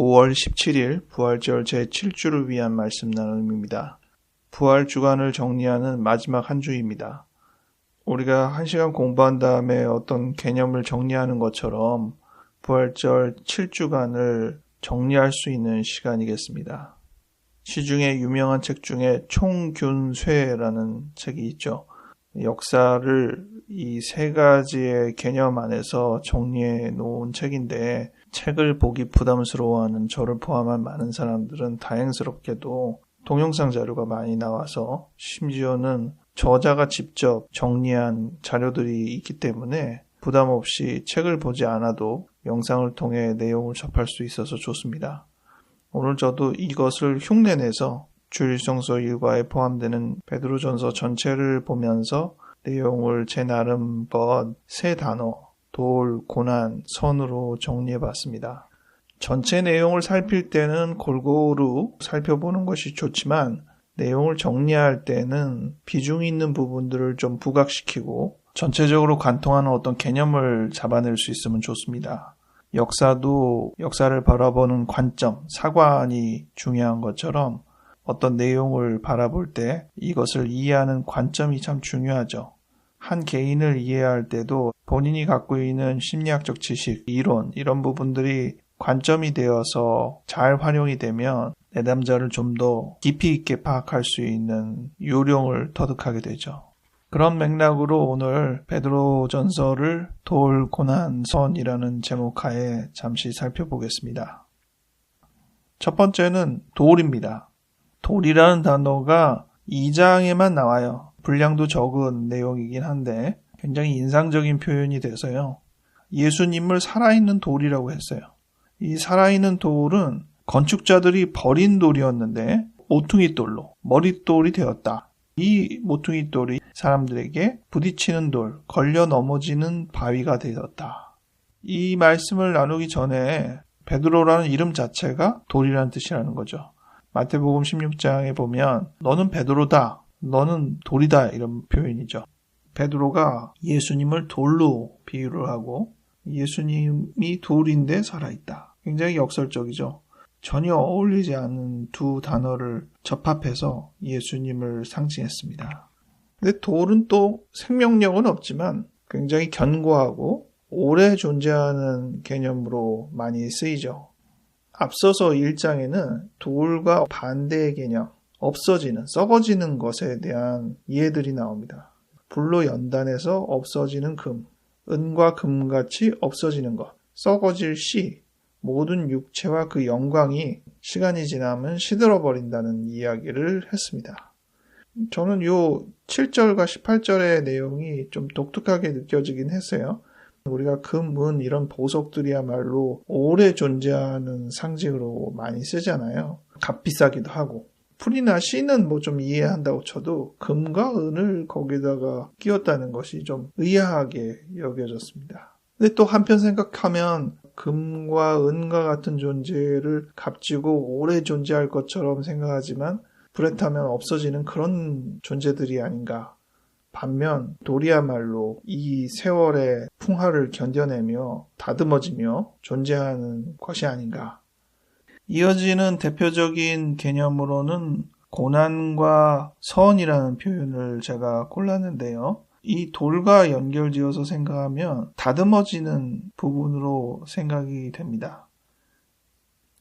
5월 17일 부활절 제7주를 위한 말씀 나눔입니다. 부활 주간을 정리하는 마지막 한 주입니다. 우리가 1시간 공부한 다음에 어떤 개념을 정리하는 것처럼 부활절 7주간을 정리할 수 있는 시간이겠습니다. 시중에 유명한 책 중에 총균쇠라는 책이 있죠. 역사를 이 세 가지의 개념 안에서 정리해 놓은 책인데 책을 보기 부담스러워하는 저를 포함한 많은 사람들은 다행스럽게도 동영상 자료가 많이 나와서 심지어는 저자가 직접 정리한 자료들이 있기 때문에 부담 없이 책을 보지 않아도 영상을 통해 내용을 접할 수 있어서 좋습니다. 오늘 저도 이것을 흉내내서 주일성서 1과에 포함되는 베드로전서 전체를 보면서 내용을 제 나름 세 단어, 돌, 고난, 선으로 정리해봤습니다. 전체 내용을 살필 때는 골고루 살펴보는 것이 좋지만 내용을 정리할 때는 비중 있는 부분들을 좀 부각시키고 전체적으로 관통하는 어떤 개념을 잡아낼 수 있으면 좋습니다. 역사도 역사를 바라보는 관점, 사관이 중요한 것처럼 어떤 내용을 바라볼 때 이것을 이해하는 관점이 참 중요하죠. 한 개인을 이해할 때도 본인이 갖고 있는 심리학적 지식, 이론 이런 부분들이 관점이 되어서 잘 활용이 되면 내담자를 좀 더 깊이 있게 파악할 수 있는 요령을 터득하게 되죠. 그런 맥락으로 오늘 베드로전서를 돌, 고난, 선이라는 제목하에 잠시 살펴보겠습니다. 첫 번째는 돌입니다. 돌이라는 단어가 2장에만 나와요. 분량도 적은 내용이긴 한데 굉장히 인상적인 표현이 돼서요. 예수님을 살아있는 돌이라고 했어요. 이 살아있는 돌은 건축자들이 버린 돌이었는데 모퉁이 돌로 머릿돌이 되었다. 이 모퉁이 돌이 사람들에게 부딪히는 돌, 걸려 넘어지는 바위가 되었다. 이 말씀을 나누기 전에 베드로라는 이름 자체가 돌이라는 뜻이라는 거죠. 마태복음 16장에 보면 너는 베드로다, 너는 돌이다 이런 표현이죠. 베드로가 예수님을 돌로 비유를 하고 예수님이 돌인데 살아있다. 굉장히 역설적이죠. 전혀 어울리지 않는 두 단어를 접합해서 예수님을 상징했습니다. 근데 돌은 또 생명력은 없지만 굉장히 견고하고 오래 존재하는 개념으로 많이 쓰이죠. 앞서서 1장에는 돌과 반대의 개념, 없어지는, 썩어지는 것에 대한 이해들이 나옵니다. 불로 연단해서 없어지는 금, 은과 금같이 없어지는 것, 썩어질 씨, 모든 육체와 그 영광이 시간이 지나면 시들어버린다는 이야기를 했습니다. 저는 요 7절과 18절의 내용이 좀 독특하게 느껴지긴 했어요. 우리가 금, 은 이런 보석들이야말로 오래 존재하는 상징으로 많이 쓰잖아요. 값비싸기도 하고. 풀이나 씨는 뭐 좀 이해한다고 쳐도 금과 은을 거기다가 끼웠다는 것이 좀 의아하게 여겨졌습니다. 근데 또 한편 생각하면 금과 은과 같은 존재를 값지고 오래 존재할 것처럼 생각하지만 불에 타면 없어지는 그런 존재들이 아닌가. 반면 돌이야말로 이 세월의 풍화를 견뎌내며 다듬어지며 존재하는 것이 아닌가. 이어지는 대표적인 개념으로는 고난과 선이라는 표현을 제가 골랐는데요. 이 돌과 연결지어서 생각하면 다듬어지는 부분으로 생각이 됩니다.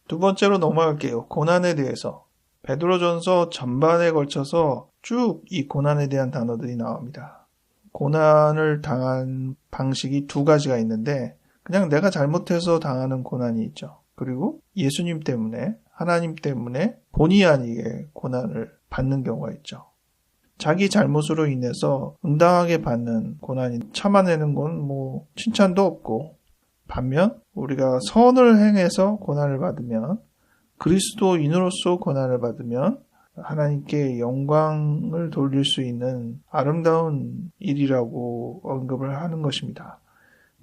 두 번째로 넘어갈게요. 고난에 대해서. 베드로전서 전반에 걸쳐서 쭉 이 고난에 대한 단어들이 나옵니다. 고난을 당한 방식이 두 가지가 있는데 그냥 내가 잘못해서 당하는 고난이 있죠. 그리고 예수님 때문에, 하나님 때문에 본의 아니게 고난을 받는 경우가 있죠. 자기 잘못으로 인해서 응당하게 받는 고난이 참아내는 건 뭐 칭찬도 없고, 반면 우리가 선을 행해서 고난을 받으면, 그리스도인으로서 고난을 받으면 하나님께 영광을 돌릴 수 있는 아름다운 일이라고 언급을 하는 것입니다.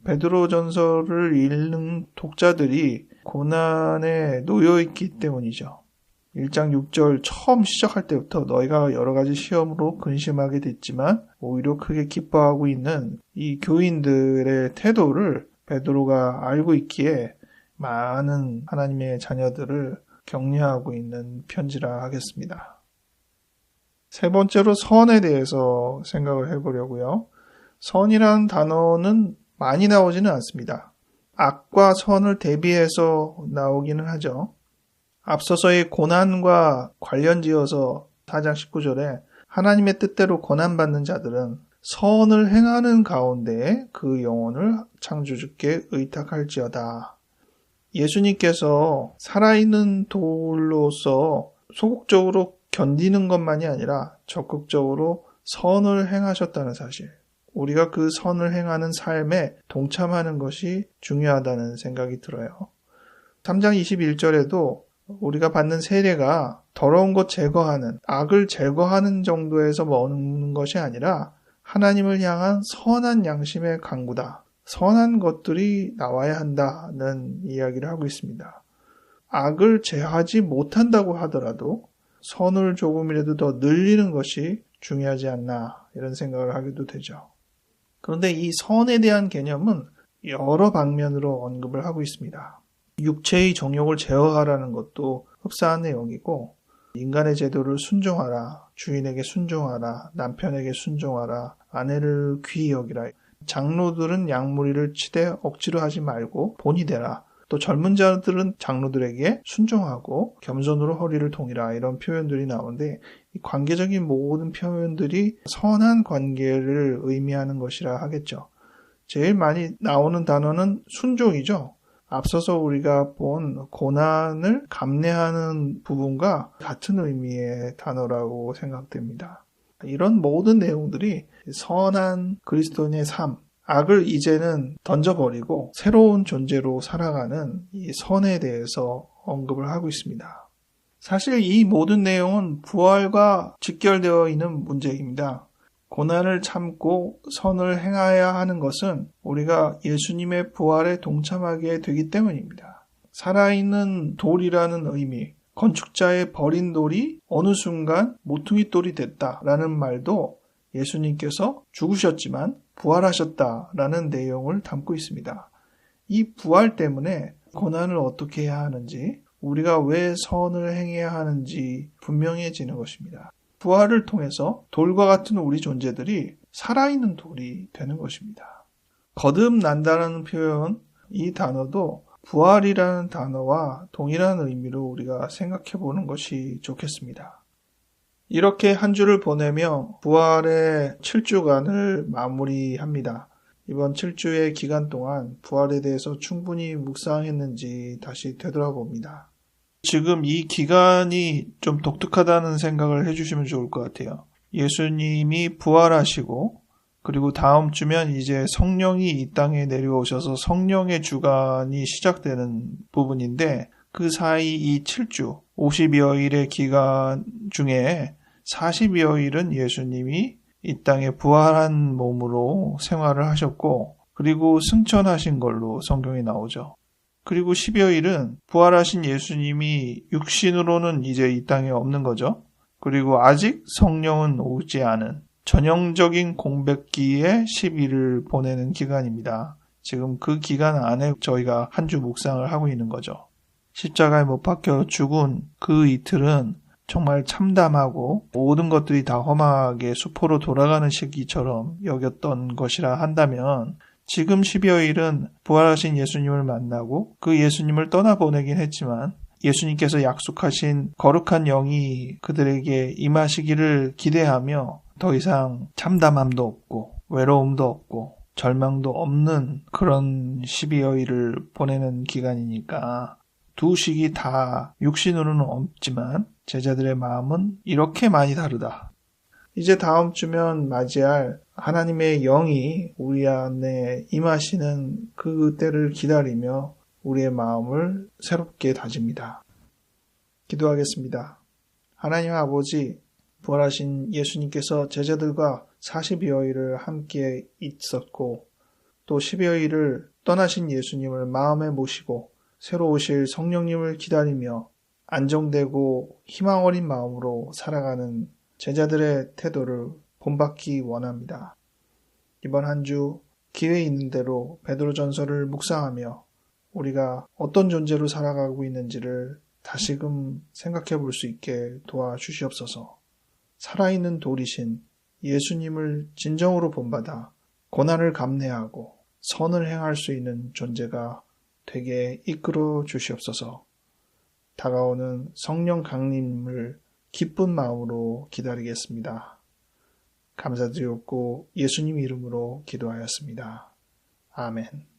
베드로전서를 읽는 독자들이 고난에 놓여있기 때문이죠. 1장 6절 처음 시작할 때부터 너희가 여러 가지 시험으로 근심하게 됐지만 오히려 크게 기뻐하고 있는 이 교인들의 태도를 베드로가 알고 있기에 많은 하나님의 자녀들을 격려하고 있는 편지라 하겠습니다. 세 번째로 선에 대해서 생각을 해보려고요. 선이라는 단어는 많이 나오지는 않습니다. 악과 선을 대비해서 나오기는 하죠. 앞서서의 고난과 관련지어서 4장 19절에 하나님의 뜻대로 고난받는 자들은 선을 행하는 가운데 그 영혼을 창조주께 의탁할지어다. 예수님께서 살아있는 돌로서 소극적으로 견디는 것만이 아니라 적극적으로 선을 행하셨다는 사실, 우리가 그 선을 행하는 삶에 동참하는 것이 중요하다는 생각이 들어요. 3장 21절에도 우리가 받는 세례가 더러운 것 제거하는, 악을 제거하는 정도에서 머무는 것이 아니라 하나님을 향한 선한 양심의 강구다. 선한 것들이 나와야 한다는 이야기를 하고 있습니다. 악을 제하지 못한다고 하더라도 선을 조금이라도 더 늘리는 것이 중요하지 않나, 이런 생각을 하기도 되죠. 그런데 이 선에 대한 개념은 여러 방면으로 언급을 하고 있습니다. 육체의 정욕을 제어하라는 것도 흡사한 내용이고, 인간의 제도를 순종하라, 주인에게 순종하라, 남편에게 순종하라, 아내를 귀히 여기라, 장로들은 양무리를 치되 억지로 하지 말고 본이 되라, 또 젊은 자들은 장로들에게 순종하고 겸손으로 허리를 동이라, 이런 표현들이 나오는데, 이 관계적인 모든 표현들이 선한 관계를 의미하는 것이라 하겠죠. 제일 많이 나오는 단어는 순종이죠. 앞서서 우리가 본 고난을 감내하는 부분과 같은 의미의 단어라고 생각됩니다. 이런 모든 내용들이 선한 그리스도인의 삶, 악을 이제는 던져버리고 새로운 존재로 살아가는 이 선에 대해서 언급을 하고 있습니다. 사실 이 모든 내용은 부활과 직결되어 있는 문제입니다. 고난을 참고 선을 행해야 하는 것은 우리가 예수님의 부활에 동참하게 되기 때문입니다. 살아있는 돌이라는 의미, 건축자의 버린 돌이 어느 순간 모퉁이 돌이 됐다라는 말도 예수님께서 죽으셨지만 부활하셨다라는 내용을 담고 있습니다. 이 부활 때문에 고난을 어떻게 해야 하는지, 우리가 왜 선을 행해야 하는지 분명해지는 것입니다. 부활을 통해서 돌과 같은 우리 존재들이 살아있는 돌이 되는 것입니다. 거듭난다는 표현, 이 단어도 부활이라는 단어와 동일한 의미로 우리가 생각해 보는 것이 좋겠습니다. 이렇게 한 주를 보내며 부활의 7주간을 마무리합니다. 이번 7주의 기간 동안 부활에 대해서 충분히 묵상했는지 다시 되돌아봅니다. 지금 이 기간이 좀 독특하다는 생각을 해주시면 좋을 것 같아요. 예수님이 부활하시고, 그리고 다음 주면 이제 성령이 이 땅에 내려오셔서 성령의 주간이 시작되는 부분인데, 그 사이 이 7주, 50여일의 기간 중에 40여일은 예수님이 이 땅에 부활한 몸으로 생활을 하셨고, 그리고 승천하신 걸로 성경에 나오죠. 그리고 10여일은 부활하신 예수님이 육신으로는 이제 이 땅에 없는 거죠. 그리고 아직 성령은 오지 않은 전형적인 공백기에 10일을 보내는 기간입니다. 지금 그 기간 안에 저희가 한 주 묵상을 하고 있는 거죠. 십자가에 못 박혀 죽은 그 이틀은 정말 참담하고 모든 것들이 다 험하게 수포로 돌아가는 시기처럼 여겼던 것이라 한다면, 지금 12여일은 부활하신 예수님을 만나고 그 예수님을 떠나보내긴 했지만 예수님께서 약속하신 거룩한 영이 그들에게 임하시기를 기대하며 더 이상 참담함도 없고 외로움도 없고 절망도 없는 그런 12여일을 보내는 기간이니까, 두 식이 다 육신으로는 없지만 제자들의 마음은 이렇게 많이 다르다. 이제 다음 주면 맞이할 하나님의 영이 우리 안에 임하시는 그 때를 기다리며 우리의 마음을 새롭게 다집니다. 기도하겠습니다. 하나님 아버지, 부활하신 예수님께서 제자들과 40여일을 함께 있었고, 또 10여일을 떠나신 예수님을 마음에 모시고 새로 오실 성령님을 기다리며 안정되고 희망 어린 마음으로 살아가는 제자들의 태도를 본받기 원합니다. 이번 한 주 기회 있는 대로 베드로전서를 묵상하며 우리가 어떤 존재로 살아가고 있는지를 다시금 생각해 볼 수 있게 도와주시옵소서. 살아있는 돌이신 예수님을 진정으로 본받아 고난을 감내하고 선을 행할 수 있는 존재가 되게 이끌어 주시옵소서. 다가오는 성령 강림을 기쁜 마음으로 기다리겠습니다. 감사드리옵고 예수님 이름으로 기도하였습니다. 아멘.